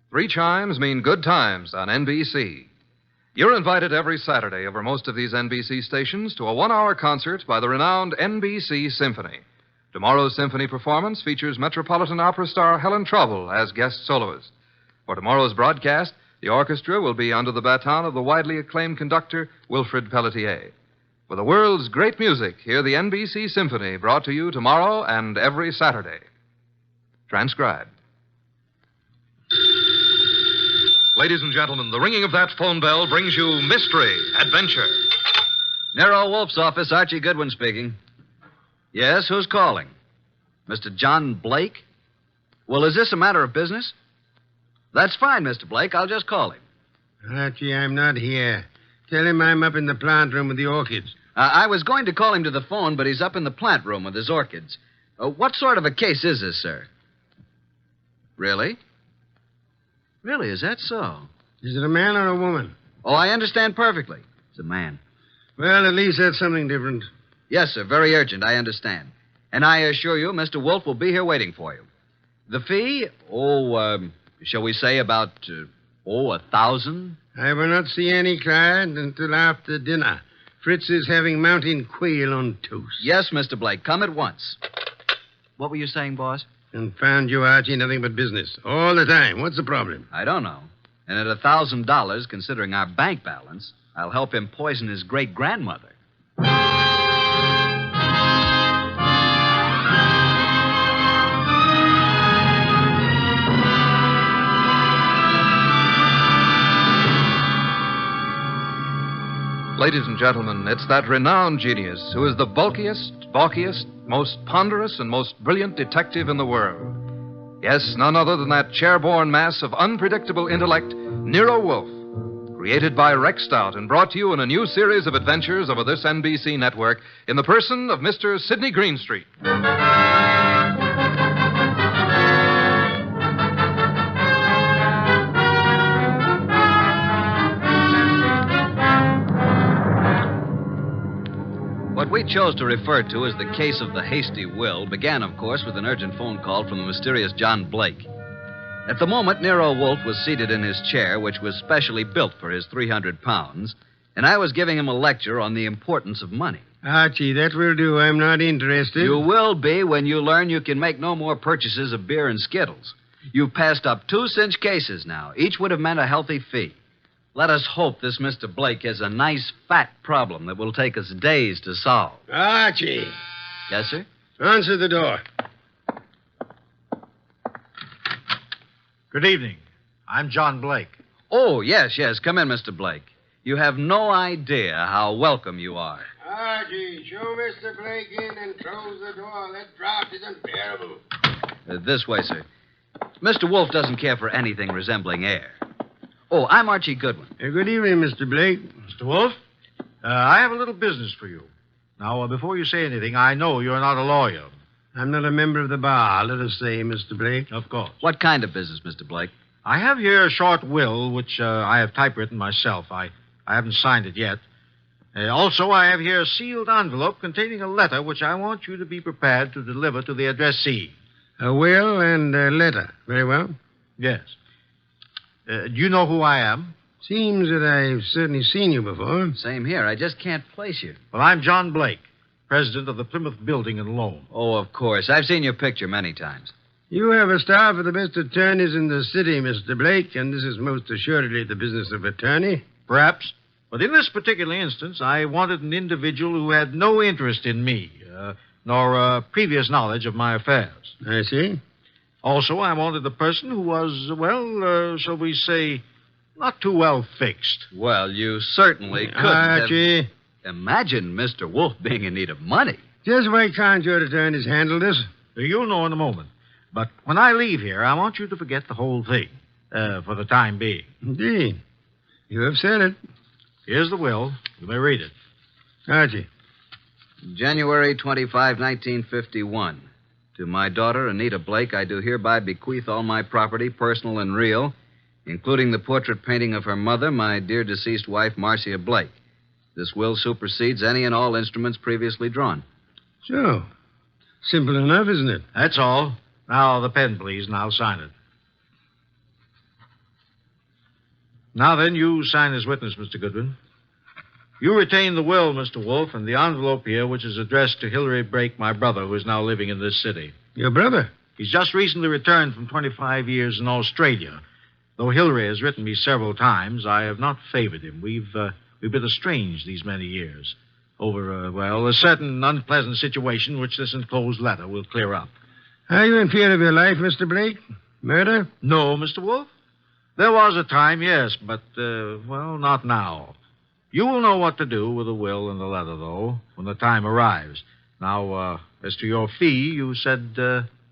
Three chimes mean good times on NBC. You're invited every Saturday over most of these NBC stations to a one-hour concert by the renowned NBC Symphony. Tomorrow's symphony performance features Metropolitan Opera star Helen Trouble as guest soloist. For tomorrow's broadcast, the orchestra will be under the baton of the widely acclaimed conductor Wilfrid Pelletier. For the world's great music, hear the NBC Symphony brought to you tomorrow and every Saturday. Transcribed. Ladies and gentlemen, the ringing of that phone bell brings you mystery, adventure. Nero Wolfe's office, Archie Goodwin speaking. Yes, who's calling? Mr. John Blake? Well, is this a matter of business? That's fine, Mr. Blake. I'll just call him. Archie, I'm not here. Tell him I'm up in the plant room with the orchids. I was going to call him to the phone, but he's up in the plant room with his orchids. What sort of a case is this, sir? Really? Really, is that so? Is it a man or a woman? Oh, I understand perfectly. It's a man. Well, at least that's something different. Yes, sir. Very urgent, I understand. And I assure you, Mr. Wolfe will be here waiting for you. The fee? Shall we say about, 1,000? I will not see any client until after dinner. Fritz is having mountain quail on toast. Yes, Mr. Blake. Come at once. What were you saying, boss? Confound you, Archie. Nothing but business. All the time. What's the problem? I don't know. And at $1,000, considering our bank balance, I'll help him poison his great-grandmother. Ladies and gentlemen, it's that renowned genius who is the bulkiest, balkiest, most ponderous, and most brilliant detective in the world. Yes, none other than that chair-borne mass of unpredictable intellect, Nero Wolfe, created by Rex Stout and brought to you in a new series of adventures over this NBC network in the person of Mr. Sidney Greenstreet. What we chose to refer to as the case of the Hasty will began, of course, with an urgent phone call from the mysterious John Blake. At the moment, Nero Wolfe was seated in his chair, which was specially built for his 300 pounds, and I was giving him a lecture on the importance of money. Archie, that will do. I'm not interested. You will be when you learn you can make no more purchases of beer and Skittles. You've passed up 2 cinch cases now. Each would have meant a healthy fee. Let us hope this Mr. Blake has a nice, fat problem that will take us days to solve. Archie. Yes, sir? Answer the door. Good evening. I'm John Blake. Oh, yes. Come in, Mr. Blake. You have no idea how welcome you are. Archie, show Mr. Blake in and close the door. That draft is unbearable. This way, sir. Mr. Wolfe doesn't care for anything resembling air. Oh, I'm Archie Goodwin. Good evening, Mr. Blake. Mr. Wolfe, I have a little business for you. Now, before you say anything, I know you're not a lawyer. I'm not a member of the bar, let us say, Mr. Blake. Of course. What kind of business, Mr. Blake? I have here a short will, which I have typewritten myself. I haven't signed it yet. Also, I have here a sealed envelope containing a letter which I want you to be prepared to deliver to the addressee. A will and a letter. Very well. Yes. Do you know who I am? Seems that I've certainly seen you before. Same here. I just can't place you. Well, I'm John Blake, president of the Plymouth Building and Loan. Oh, of course. I've seen your picture many times. You have a staff of the best attorneys in the city, Mr. Blake, and this is most assuredly the business of attorney. Perhaps. But in this particular instance, I wanted an individual who had no interest in me, nor previous knowledge of my affairs. I see. Also, I wanted a person who was, shall we say, not too well fixed. Well, you certainly couldn't Archie. Imagine Mr. Wolfe being in need of money. Just why can't your attorneys handle this? You'll know in a moment. But when I leave here, I want you to forget the whole thing, for the time being. Indeed. You have said it. Here's the will. You may read it. Archie. January 25, 1951. To my daughter, Anita Blake, I do hereby bequeath all my property, personal and real, including the portrait painting of her mother, my dear deceased wife, Marcia Blake, This will supersedes any and all instruments previously drawn. So, simple enough, isn't it? That's all. Now, the pen, please, and I'll sign it. Now then, you sign as witness, Mr. Goodwin. You retain the will, Mr. Wolfe, and the envelope here, which is addressed to Hilary Blake, my brother, who is now living in this city. Your brother? He's just recently returned from 25 years in Australia. Though Hilary has written me several times, I have not favored him. We've been estranged these many years over, a certain unpleasant situation which this enclosed letter will clear up. Are you in fear of your life, Mr. Blake? Murder? No, Mr. Wolfe. There was a time, yes, but, not now. You will know what to do with the will and the letter, though, when the time arrives. Now, as to your fee, you said,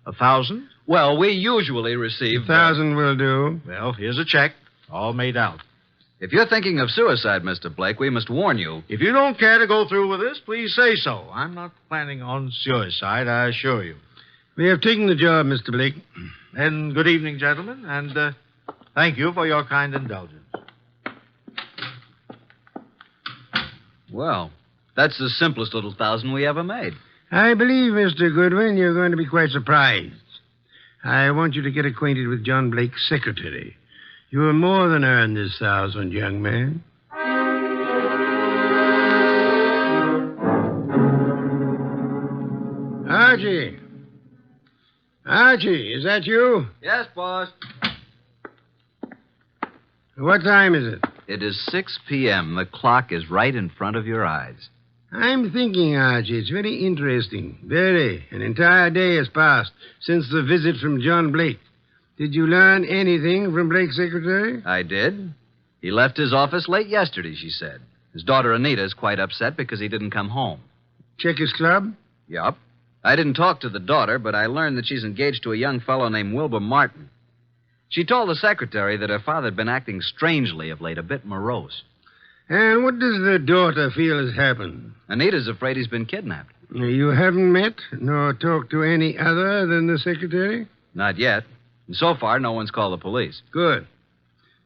1,000? Well, we usually receive... 1,000 will do. Well, here's a check, all made out. If you're thinking of suicide, Mr. Blake, we must warn you. If you don't care to go through with this, please say so. I'm not planning on suicide, I assure you. We have taken the job, Mr. Blake. And good evening, gentlemen, and thank you for your kind indulgence. Well, that's the simplest little 1,000 we ever made. I believe, Mr. Goodwin, you're going to be quite surprised. I want you to get acquainted with John Blake's secretary. You will more than earn this 1,000, young man. Archie. Archie, is that you? Yes, boss. What time is it? It is 6 p.m. The clock is right in front of your eyes. I'm thinking, Archie, it's very interesting. Very. An entire day has passed since the visit from John Blake. Did you learn anything from Blake's secretary? I did. He left his office late yesterday, she said. His daughter Anita is quite upset because he didn't come home. Check his club? Yup. I didn't talk to the daughter, but I learned that she's engaged to a young fellow named Wilbur Martin. She told the secretary that her father had been acting strangely of late, a bit morose. And what does the daughter feel has happened? Anita's afraid he's been kidnapped. You haven't met nor talked to any other than the secretary? Not yet. And so far, no one's called the police. Good.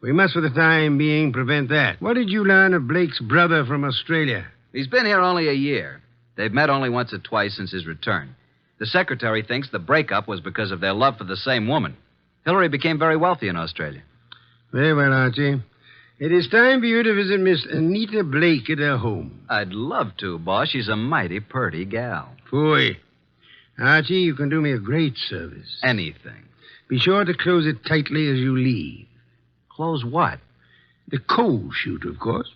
We must, for the time being, prevent that. What did you learn of Blake's brother from Australia? He's been here only a year. They've met only once or twice since his return. The secretary thinks the breakup was because of their love for the same woman. Hilary became very wealthy in Australia. Very well, Archie. It is time for you to visit Miss Anita Blake at her home. I'd love to, boss. She's a mighty purty gal. Phooey. Archie, you can do me a great service. Anything. Be sure to close it tightly as you leave. Close what? The coal chute, of course.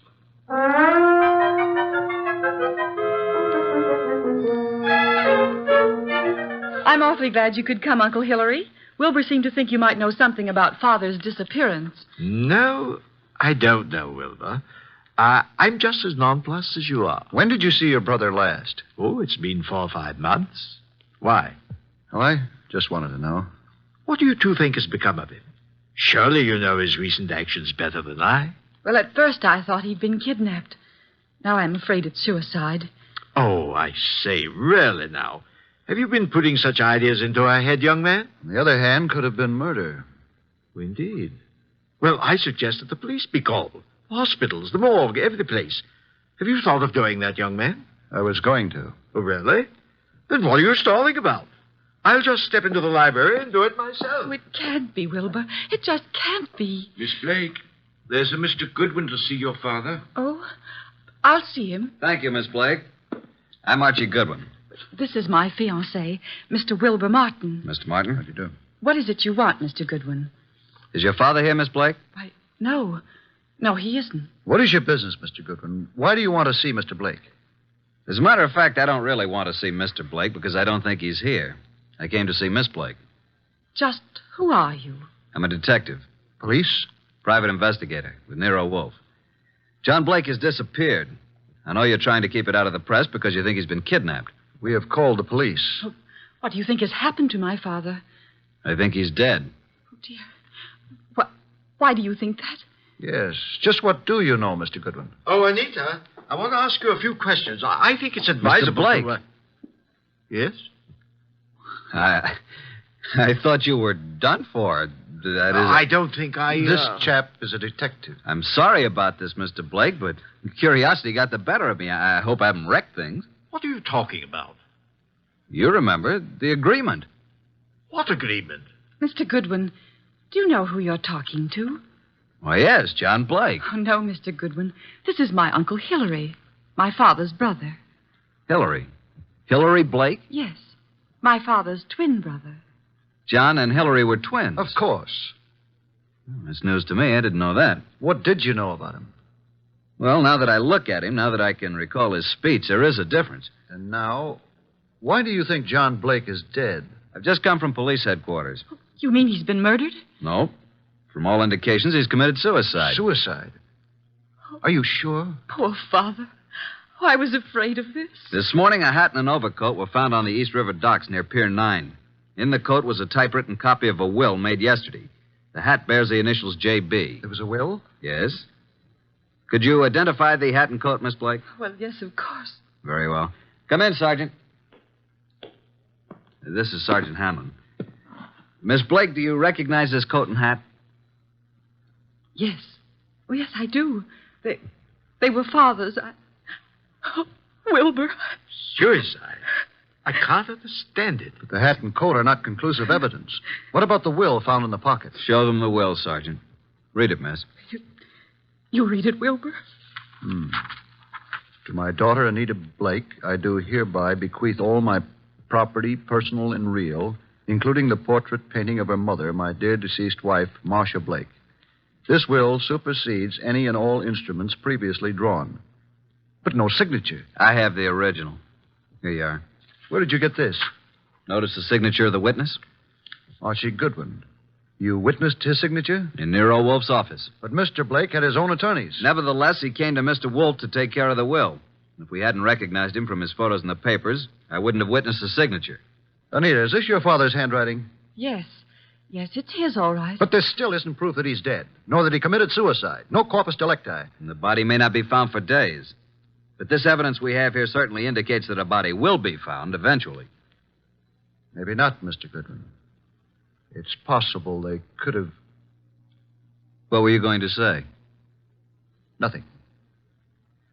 I'm awfully glad you could come, Uncle Hilary. Wilbur seemed to think you might know something about Father's disappearance. No, I don't know, Wilbur. I'm just as nonplussed as you are. When did you see your brother last? Oh, it's been 4 or 5 months. Why? Oh, I just wanted to know. What do you two think has become of him? Surely you know his recent actions better than I. Well, at first I thought he'd been kidnapped. Now I'm afraid it's suicide. Oh, I say, really now. Have you been putting such ideas into our head, young man? On the other hand, could have been murder. Oh, indeed. Well, I suggest that the police be called. Hospitals, the morgue, every place. Have you thought of doing that, young man? I was going to. Oh, really? Then what are you stalling about? I'll just step into the library and do it myself. Oh, it can't be, Wilbur. It just can't be. Miss Blake, there's a Mr. Goodwin to see your father. Oh, I'll see him. Thank you, Miss Blake. I'm Archie Goodwin. This is my fiancé, Mr. Wilbur Martin. Mr. Martin? How do you do? What is it you want, Mr. Goodwin? Is your father here, Miss Blake? Why, no. No, he isn't. What is your business, Mr. Goodwin? Why do you want to see Mr. Blake? As a matter of fact, I don't really want to see Mr. Blake because I don't think he's here. I came to see Miss Blake. Just who are you? I'm a detective. Police? Private investigator with Nero Wolfe. John Blake has disappeared. I know you're trying to keep it out of the press because you think he's been kidnapped. We have called the police. Oh, what do you think has happened to my father? I think he's dead. Oh, dear. Why do you think that? Yes. Just what do you know, Mr. Goodwin? Oh, Anita, I want to ask you a few questions. I think it's advisable Blake. to... Yes? I thought you were done for. That is... I don't think I... This chap is a detective. I'm sorry about this, Mr. Blake, but curiosity got the better of me. I hope I haven't wrecked things. What are you talking about? You remember the agreement. What agreement? Mr. Goodwin, do you know who you're talking to? Why, yes, John Blake. Oh, no, Mr. Goodwin. This is my Uncle Hillary, my father's brother. Hillary. Hillary Blake? Yes, my father's twin brother. John and Hillary were twins. Of course. That's news to me. I didn't know that. What did you know about him? Well, now that I look at him, now that I can recall his speech, there is a difference. And now, why do you think John Blake is dead? I've just come from police headquarters. You mean he's been murdered? No. From all indications, he's committed suicide. Suicide? Are you sure? Poor father. Oh, I was afraid of this. This morning, a hat and an overcoat were found on the East River docks near Pier 9. In the coat was a typewritten copy of a will made yesterday. The hat bears the initials J.B. There was a will? Yes. Could you identify the hat and coat, Miss Blake? Well, yes, of course. Very well. Come in, Sergeant. This is Sergeant Hanlon. Miss Blake, do you recognize this coat and hat? Yes. Oh, yes, I do. They were father's. Oh, Wilbur. Suicide? I can't understand it. But the hat and coat are not conclusive evidence. What about the will found in the pocket? Show them the will, Sergeant. Read it, miss. You read it, Wilbur? To my daughter, Anita Blake, I do hereby bequeath all my property, personal and real, including the portrait painting of her mother, my dear deceased wife, Marcia Blake. This will supersedes any and all instruments previously drawn. But no signature. I have the original. Here you are. Where did you get this? Notice the signature of the witness? Archie Goodwin. You witnessed his signature? In Nero Wolfe's office. But Mr. Blake had his own attorneys. Nevertheless, he came to Mr. Wolfe to take care of the will. If we hadn't recognized him from his photos in the papers, I wouldn't have witnessed the signature. Anita, is this your father's handwriting? Yes. Yes, it's his, all right. But there still isn't proof that he's dead, nor that he committed suicide. No corpus delicti. And the body may not be found for days. But this evidence we have here certainly indicates that a body will be found eventually. Maybe not, Mr. Goodwin. It's possible they could have... What were you going to say? Nothing.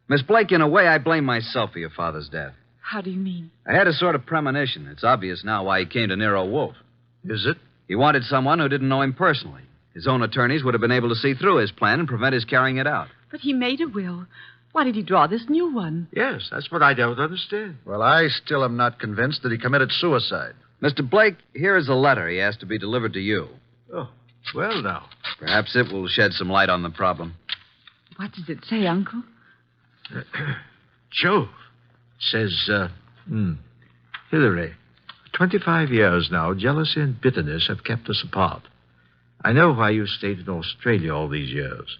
Miss Blake, in a way, I blame myself for your father's death. How do you mean? I had a sort of premonition. It's obvious now why he came to Nero Wolfe. Is it? He wanted someone who didn't know him personally. His own attorneys would have been able to see through his plan and prevent his carrying it out. But he made a will. Why did he draw this new one? Yes, that's what I don't understand. Well, I still am not convinced that he committed suicide. Mr. Blake, here is a letter he asked to be delivered to you. Oh, well, now. Perhaps it will shed some light on the problem. What does it say, Uncle? Jove. It says, Hillary, 25 years now, jealousy and bitterness have kept us apart. I know why you stayed in Australia all these years.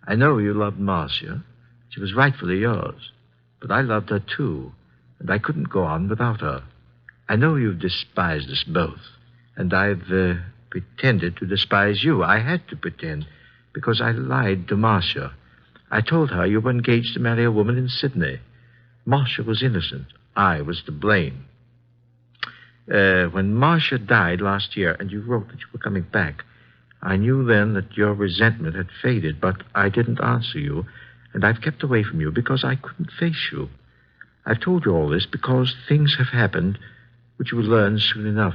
I know you loved Marcia. She was rightfully yours. But I loved her, too, and I couldn't go on without her. I know you've despised us both, and I've pretended to despise you. I had to pretend, because I lied to Marcia. I told her you were engaged to marry a woman in Sydney. Marcia was innocent. I was to blame. When Marcia died last year, and you wrote that you were coming back, I knew then that your resentment had faded, but I didn't answer you, and I've kept away from you because I couldn't face you. I've told you all this because things have happened which you will learn soon enough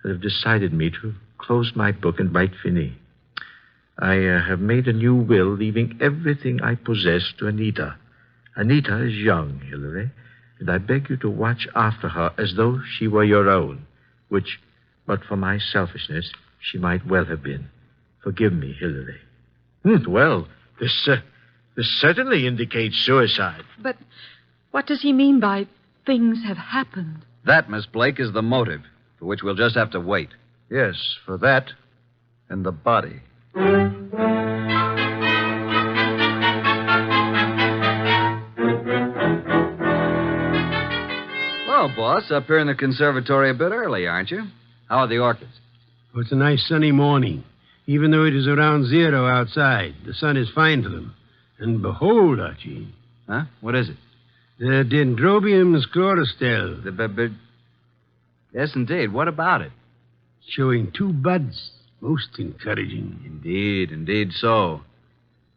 that have decided me to close my book and write fini. I have made a new will, leaving everything I possess to Anita. Anita is young, Hillary, and I beg you to watch after her as though she were your own, which, but for my selfishness, she might well have been. Forgive me, Hillary. Well, this certainly indicates suicide. But what does he mean by things have happened? That, Miss Blake, is the motive, for which we'll just have to wait. Yes, for that and the body. Well, boss, up here in the conservatory a bit early, aren't you? How are the orchids? Oh, it's a nice sunny morning. Even though it is around 0 outside, the sun is fine for them. And behold, Archie. Huh? What is it? The Dendrobium sclerostel. Yes, indeed. What about it? Showing 2 buds. Most encouraging. Indeed so.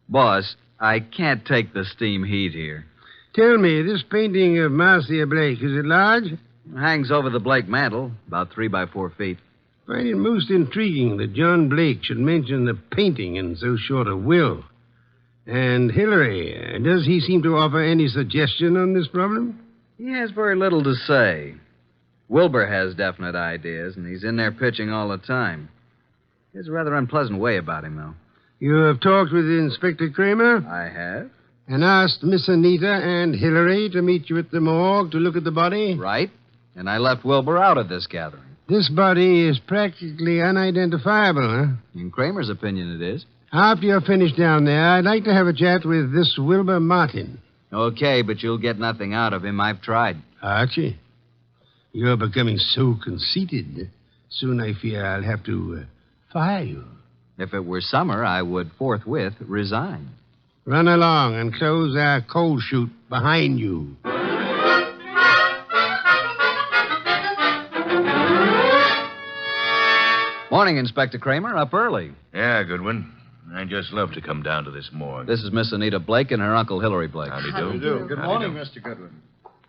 Boss, I can't take the steam heat here. Tell me, this painting of Marcia Blake, is it large? It hangs over the Blake mantle, about 3 by 4 feet. I find it most intriguing that John Blake should mention the painting in so short a will. And Hillary, does he seem to offer any suggestion on this problem? He has very little to say. Wilbur has definite ideas, and he's in there pitching all the time. He has a rather unpleasant way about him, though. You have talked with Inspector Kramer? I have. And asked Miss Anita and Hillary to meet you at the morgue to look at the body? Right. And I left Wilbur out of this gathering. This body is practically unidentifiable, huh? In Kramer's opinion, it is. After you're finished down there, I'd like to have a chat with this Wilbur Martin. Okay, but you'll get nothing out of him. I've tried. Archie, you're becoming so conceited. Soon I fear I'll have to fire you. If it were summer, I would forthwith resign. Run along and close our coal chute behind you. Morning, Inspector Kramer. Up early. Yeah, Goodwin. I just love to come down to this morgue. This is Miss Anita Blake and her Uncle Hillary Blake. Howdy do. Good morning, Mr. Goodwin.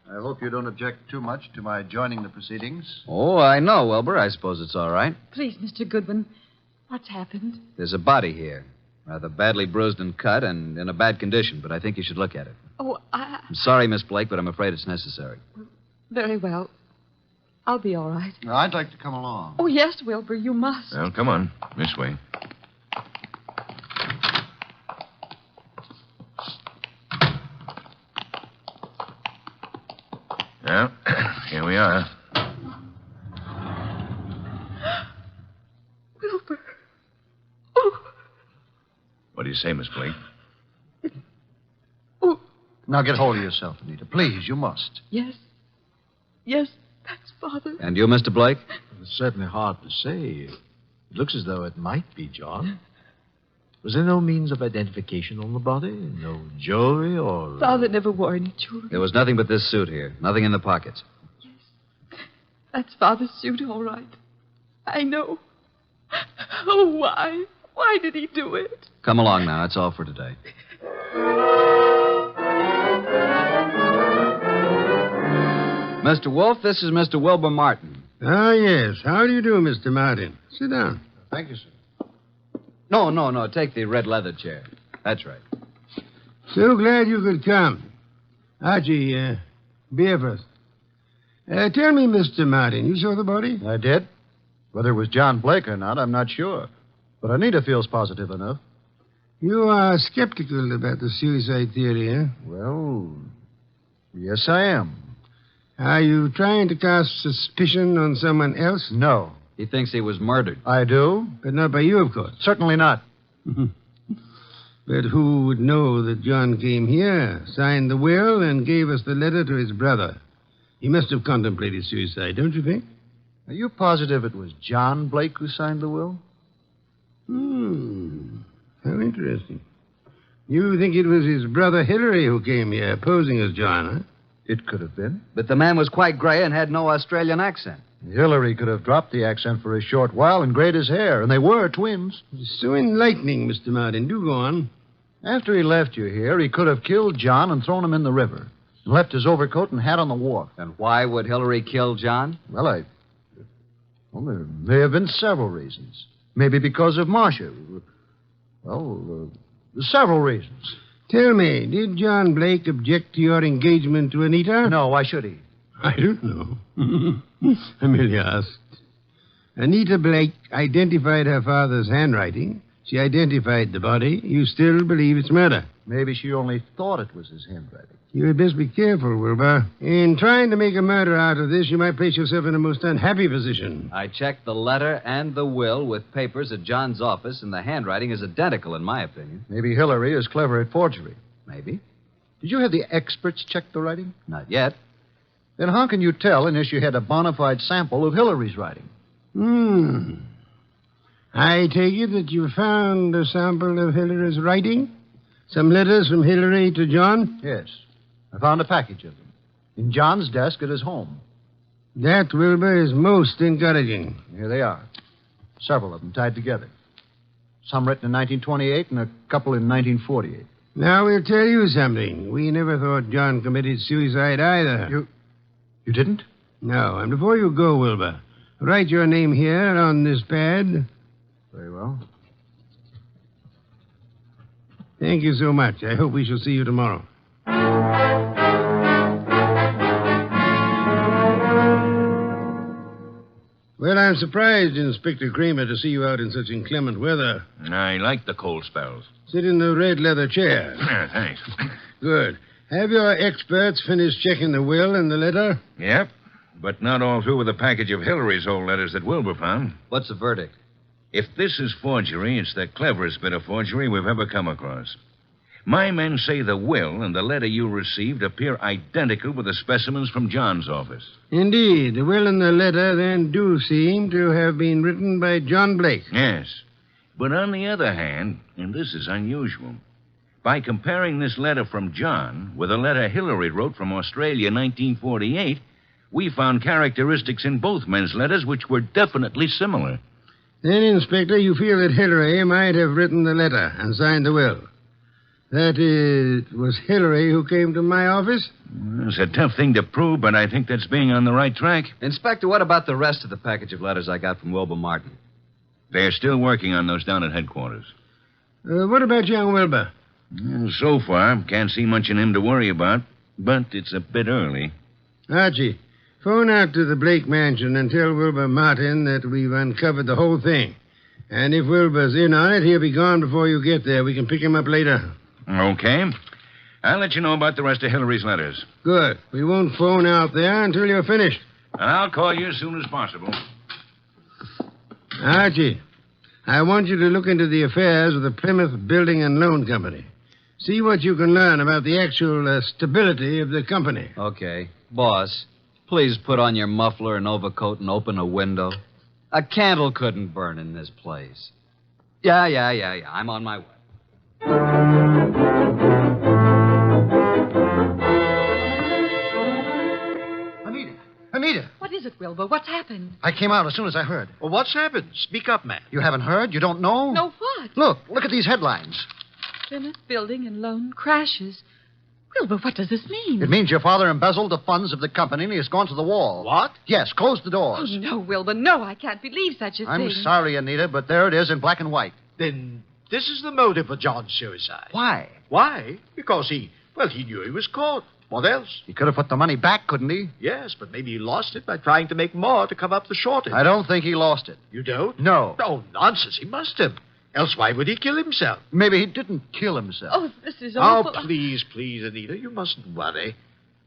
I hope you don't object too much to my joining the proceedings. Oh, I know, Wilbur. I suppose it's all right. Please, Mr. Goodwin, what's happened? There's a body here. Rather badly bruised and cut and in a bad condition, but I think you should look at it. Oh, I'm sorry, Miss Blake, but I'm afraid it's necessary. very well. I'll be all right. I'd like to come along. Oh, yes, Wilbur, you must. Well, come on. This way. Well, here we are. Wilbur. Oh. What do you say, Miss Blake? Oh, Now get hold of yourself, Anita. Please, you must. yes. Yes, that's Father. And you, Mr. Blake? It's certainly hard to say. It looks as though it might be John. Was there no means of identification on the body? No jewelry or... Father never wore any jewelry. There was nothing but this suit here. Nothing in the pockets. That's Father's suit, all right. I know. Oh, why? Why did he do it? Come along now. That's all for today. Mr. Wolfe, this is Mr. Wilbur Martin. Ah, yes. How do you do, Mr. Martin? Sit down. Thank you, sir. No. Take the red leather chair. That's right. So glad you could come. Archie, beer first. Tell me, Mr. Martin, you saw the body? I did. Whether it was John Blake or not, I'm not sure. But Anita feels positive enough. You are skeptical about the suicide theory, huh? Well, yes, I am. Are you trying to cast suspicion on someone else? No. He thinks he was murdered. I do? But not by you, of course. Certainly not. But who would know that John came here, signed the will, and gave us the letter to his brother? He must have contemplated suicide, don't you think? Are you positive it was John Blake who signed the will? How interesting. You think it was his brother Hillary who came here, posing as John, huh? It could have been. But the man was quite gray and had no Australian accent. Hillary could have dropped the accent for a short while and grayed his hair, and they were twins. It's so enlightening, Mr. Martin. Do go on. After he left you here, he could have killed John and thrown him in the river, and left his overcoat and hat on the wharf. And why would Hillary kill John? Well, there may have been several reasons. Maybe because of Marcia. Well, several reasons. Tell me, did John Blake object to your engagement to Anita? No, why should he? I don't know. I merely asked. Anita Blake identified her father's handwriting. She identified the body. You still believe it's murder? Maybe she only thought it was his handwriting. You had best be careful, Wilbur. In trying to make a murder out of this, you might place yourself in a most unhappy position. I checked the letter and the will with papers at John's office, and the handwriting is identical, in my opinion. Maybe Hillary is clever at forgery. Maybe. Did you have the experts check the writing? Not yet. Then how can you tell unless you had a bona fide sample of Hillary's writing? I take it that you found a sample of Hillary's writing? Some letters from Hillary to John? Yes. I found a package of them in John's desk at his home. That, Wilbur, is most encouraging. Here they are. Several of them tied together. Some written in 1928 and a couple in 1948. Now, we'll tell you something. We never thought John committed suicide either. You didn't? No, and before you go, Wilbur, write your name here on this pad. Very well. Thank you so much. I hope we shall see you tomorrow. Well, I'm surprised, Inspector Kramer, to see you out in such inclement weather. I like the cold spells. Sit in the red leather chair. Yeah, thanks. Good. Have your experts finished checking the will and the letter? Yep, but not all through with a package of Hillary's old letters that Wilbur found. What's the verdict? If this is forgery, it's the cleverest bit of forgery we've ever come across. My men say the will and the letter you received appear identical with the specimens from John's office. Indeed. The will and the letter then do seem to have been written by John Blake. Yes. But on the other hand, and this is unusual, by comparing this letter from John with a letter Hillary wrote from Australia in 1948, we found characteristics in both men's letters which were definitely similar. Then, Inspector, you feel that Hillary might have written the letter and signed the will. That it was Hillary who came to my office? It's a tough thing to prove, but I think that's being on the right track. Inspector, what about the rest of the package of letters I got from Wilbur Martin? They're still working on those down at headquarters. What about young Wilbur? So far, can't see much in him to worry about, but it's a bit early. Archie, phone out to the Blake mansion and tell Wilbur Martin that we've uncovered the whole thing. And if Wilbur's in on it, he'll be gone before you get there. We can pick him up later. Okay. I'll let you know about the rest of Hillary's letters. Good. We won't phone out there until you're finished. And I'll call you as soon as possible. Archie, I want you to look into the affairs of the Plymouth Building and Loan Company. See what you can learn about the actual stability of the company. Okay. Boss, please put on your muffler and overcoat and open a window. A candle couldn't burn in this place. Yeah. I'm on my way. Anita. What is it, Wilbur? What's happened? I came out as soon as I heard. Well, what's happened? Speak up, man. You haven't heard? You don't know? No, what? Look at these headlines. Plymouth Building and Loan crashes. Wilbur, what does this mean? It means your father embezzled the funds of the company and he has gone to the wall. What? Yes, close the doors. Oh, no, Wilbur, no, I can't believe such a thing. I'm sorry, Anita, but there it is in black and white. Then this is the motive for John's suicide. Why? Why? Because he knew he was caught. What else? He could have put the money back, couldn't he? Yes, but maybe he lost it by trying to make more to cover up the shortage. I don't think he lost it. You don't? No. Oh, nonsense. He must have. Else why would he kill himself? Maybe he didn't kill himself. Oh, this is awful. Oh, please, Anita, you mustn't worry.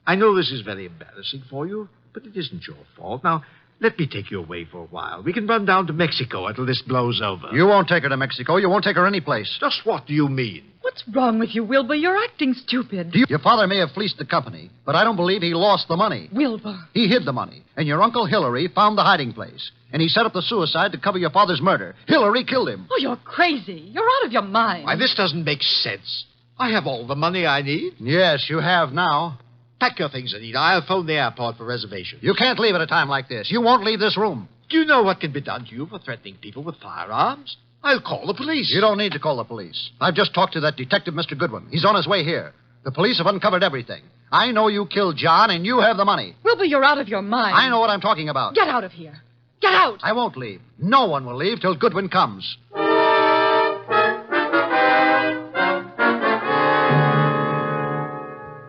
I know this is very embarrassing for you, but it isn't your fault. Now, let me take you away for a while. We can run down to Mexico until this blows over. You won't take her to Mexico. You won't take her any place. Just what do you mean? What's wrong with you, Wilbur? You're acting stupid. Your father may have fleeced the company, but I don't believe he lost the money. Wilbur. He hid the money, and your Uncle Hillary found the hiding place. And he set up the suicide to cover your father's murder. Hillary killed him. Oh, you're crazy. You're out of your mind. Why, this doesn't make sense. I have all the money I need. Yes, you have now. Pack your things, Anita. I'll phone the airport for reservations. You can't leave at a time like this. You won't leave this room. Do you know what can be done to you for threatening people with firearms? I'll call the police. You don't need to call the police. I've just talked to that detective, Mr. Goodwin. He's on his way here. The police have uncovered everything. I know you killed John, and you have the money. Wilbur, you're out of your mind. I know what I'm talking about. Get out of here. Get out. I won't leave. No one will leave till Goodwin comes.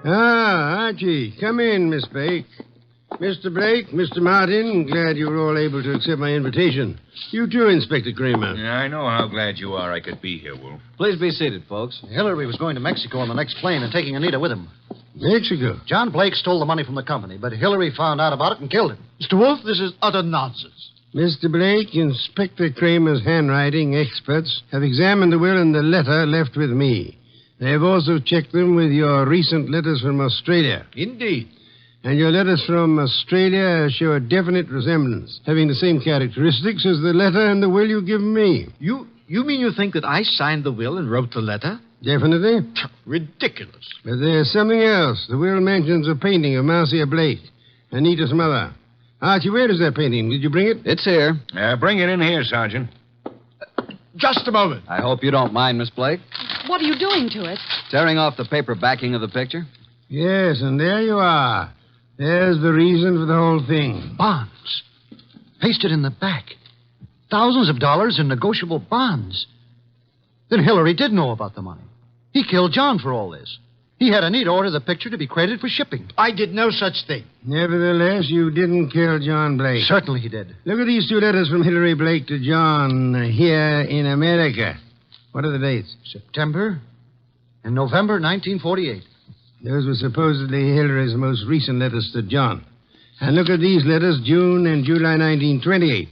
Archie, come in, Miss Blake. Mr. Blake, Mr. Martin, glad you were all able to accept my invitation. You too, Inspector Kramer. Yeah, I know how glad you are I could be here, Wolf. Please be seated, folks. Hillary was going to Mexico on the next plane and taking Anita with him. Mexico? John Blake stole the money from the company, but Hillary found out about it and killed him. Mr. Wolfe, this is utter nonsense. Mr. Blake, Inspector Kramer's handwriting experts have examined the will and the letter left with me. They have also checked them with your recent letters from Australia. Indeed. And your letters from Australia show a definite resemblance, having the same characteristics as the letter and the will you've given me. You mean you think that I signed the will and wrote the letter? Definitely. Ridiculous. But there's something else. The will mentions a painting of Marcia Blake, Anita's mother. Archie, where is that painting? Did you bring it? It's here. Bring it in here, Sergeant. Just a moment. I hope you don't mind, Miss Blake. What are you doing to it? Tearing off the paper backing of the picture. Yes, and there you are. There's the reason for the whole thing. Bonds. Pasted in the back. Thousands of dollars in negotiable bonds. Then Hillary did know about the money. He killed John for all this. He had Anita order the picture to be credited for shipping. I did no such thing. Nevertheless, you didn't kill John Blake. Certainly he did. Look at these 2 letters from Hillary Blake to John here in America. What are the dates? September and November 1948. Those were supposedly Hillary's most recent letters to John. And look at these letters, June and July 1928.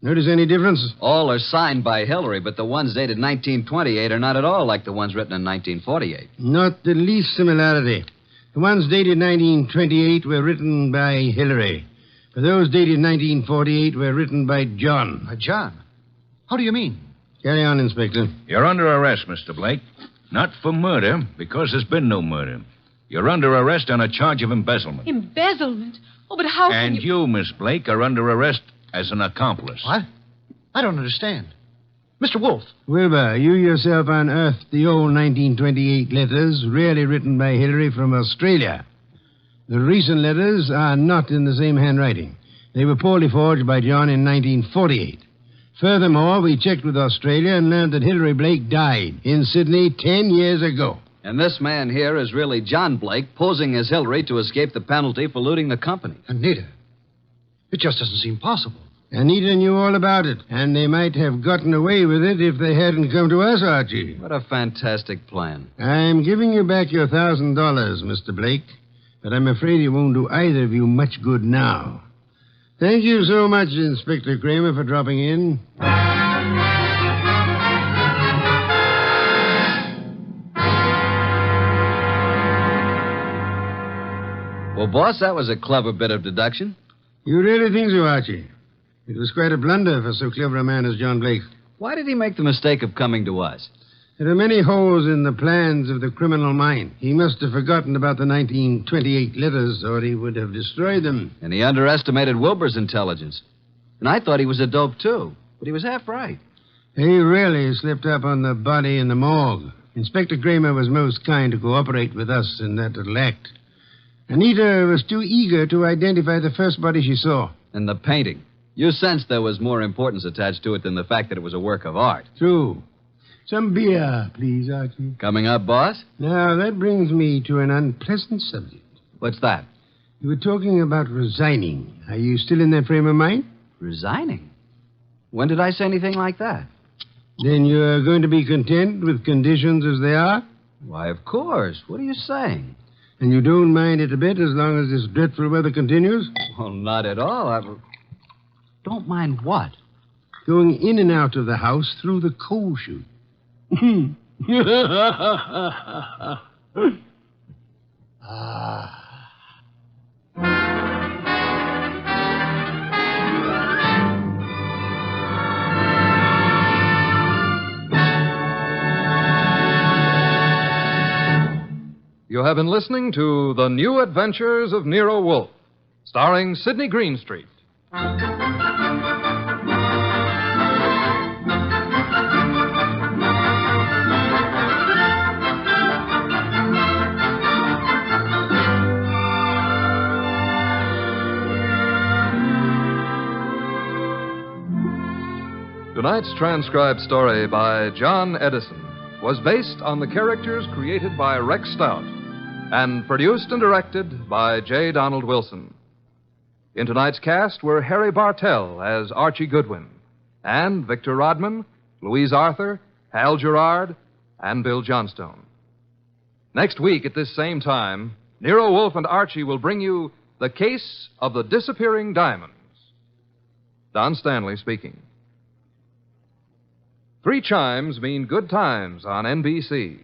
Notice any difference? All are signed by Hillary, but the ones dated 1928 are not at all like the ones written in 1948. Not the least similarity. The ones dated 1928 were written by Hillary. But those dated 1948 were written by John. By John? How do you mean? Carry on, Inspector. You're under arrest, Mr. Blake. Not for murder, because there's been no murder. You're under arrest on a charge of embezzlement. Embezzlement? Oh, but how can And you, Miss Blake, are under arrest as an accomplice. What? I don't understand. Mr. Wolfe. Wilbur, you yourself unearthed the old 1928 letters, really written by Hillary from Australia. The recent letters are not in the same handwriting. They were poorly forged by John in 1948. Furthermore, we checked with Australia and learned that Hillary Blake died in Sydney 10 years ago. And this man here is really John Blake, posing as Hillary to escape the penalty for looting the company. Anita. It just doesn't seem possible. Anita knew all about it, and they might have gotten away with it if they hadn't come to us, Archie. What a fantastic plan. I'm giving you back your $1,000, Mr. Blake, but I'm afraid it won't do either of you much good now. Thank you so much, Inspector Kramer, for dropping in. Well, boss, that was a clever bit of deduction. You really think so, Archie? It was quite a blunder for so clever a man as John Blake. Why did he make the mistake of coming to us? There are many holes in the plans of the criminal mind. He must have forgotten about the 1928 letters, or he would have destroyed them. And he underestimated Wilbur's intelligence. And I thought he was a dope, too. But he was half right. He really slipped up on the body in the morgue. Inspector Kramer was most kind to cooperate with us in that little act. Anita was too eager to identify the first body she saw. And the painting. You sensed there was more importance attached to it than the fact that it was a work of art. True. Some beer, please, Archie. Coming up, boss? Now, that brings me to an unpleasant subject. What's that? You were talking about resigning. Are you still in that frame of mind? Resigning? When did I say anything like that? Then you're going to be content with conditions as they are? Why, of course. What are you saying? And you don't mind it a bit as long as this dreadful weather continues? Well, not at all. Don't mind what? Going in and out of the house through the coal chute. You have been listening to The New Adventures of Nero Wolfe, starring Sidney Greenstreet. Tonight's transcribed story by John Edison was based on the characters created by Rex Stout and produced and directed by J. Donald Wilson. In tonight's cast were Harry Bartell as Archie Goodwin, and Victor Rodman, Louise Arthur, Hal Gerard, and Bill Johnstone. Next week at this same time, Nero Wolfe and Archie will bring you The Case of the Disappearing Diamonds. Don Stanley speaking. 3 chimes mean good times on NBC.